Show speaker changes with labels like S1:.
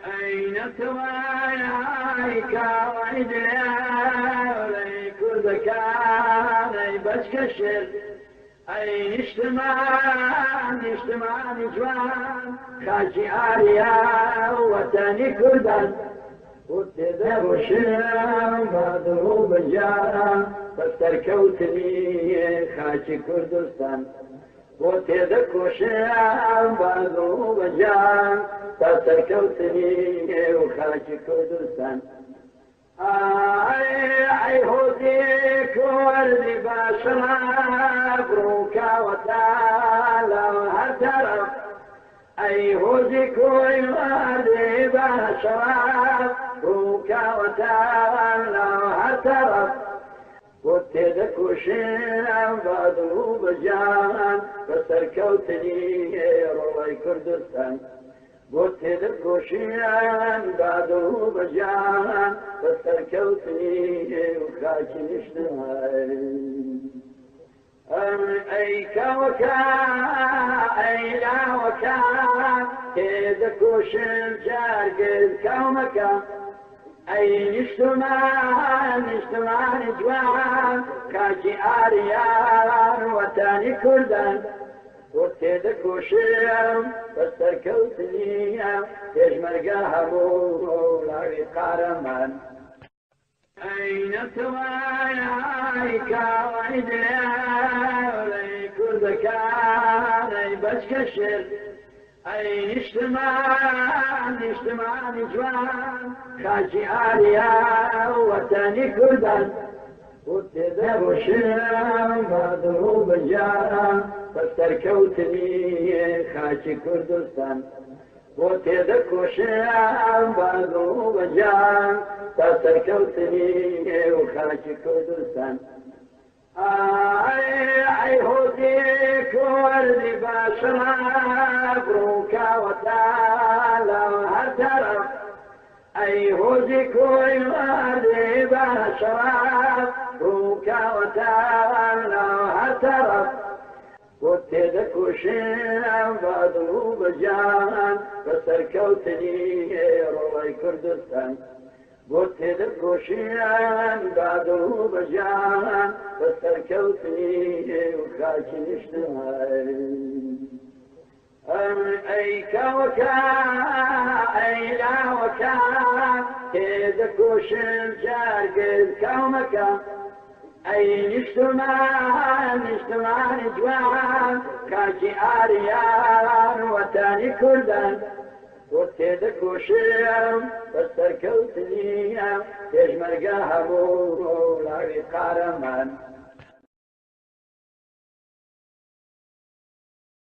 S1: أين تواياك وعدلي كل كان بسكشر أين اجتماع جوان خاشي آريا وطني كردان وتذهب الشام بضروب الجارة فاستركوتني خاشي كردستان وتذكر الشام بضروب الجارة فاستركوتني وخاشي كردستان أي هوديك وردي باشرب روكا وتعالى وهترف أي هوديك وردي باشرب روكا وتعالى وهترف وتدك وشام بضروب جان فسركوتني روي كردستان وتدك وشام بضروب جان فسركوتني وخاكي نشتهي أي كوكا أي لا وكا تدك وشام جارقل كومكا أي نجتمع جوان كاكي آريان وتاني كردان وتدك وشام فاستركوتني يجمل قهبو لاوي قارمان أين تواياك وعدلي كرد كان بسكشر أين اجتماع جوان خاشي آريا وطني كردان وتذهب الشام بضروب الجارة فاستركوتني خاشي كردستان وتذك الشام بضروب الجارة فاستركوتني وخاشي كردستان أي هوديك وردي باشرب روكا وتعالى وهترف أي هوديك وردي باشرب روكا وتعالى وهترف وتدك وشام بضروب جان فسركوتني روي كردستان وتدك وشام بضروب جان فسركوتني وخاكي نشتهي أي كوكا أي لا وكا تدك وشام جارقل كومكا أي نجتمع جوان كاكي آريان وطني كردان وتدك وشام فاستركوتني يجمل قهبو لاوي قارمان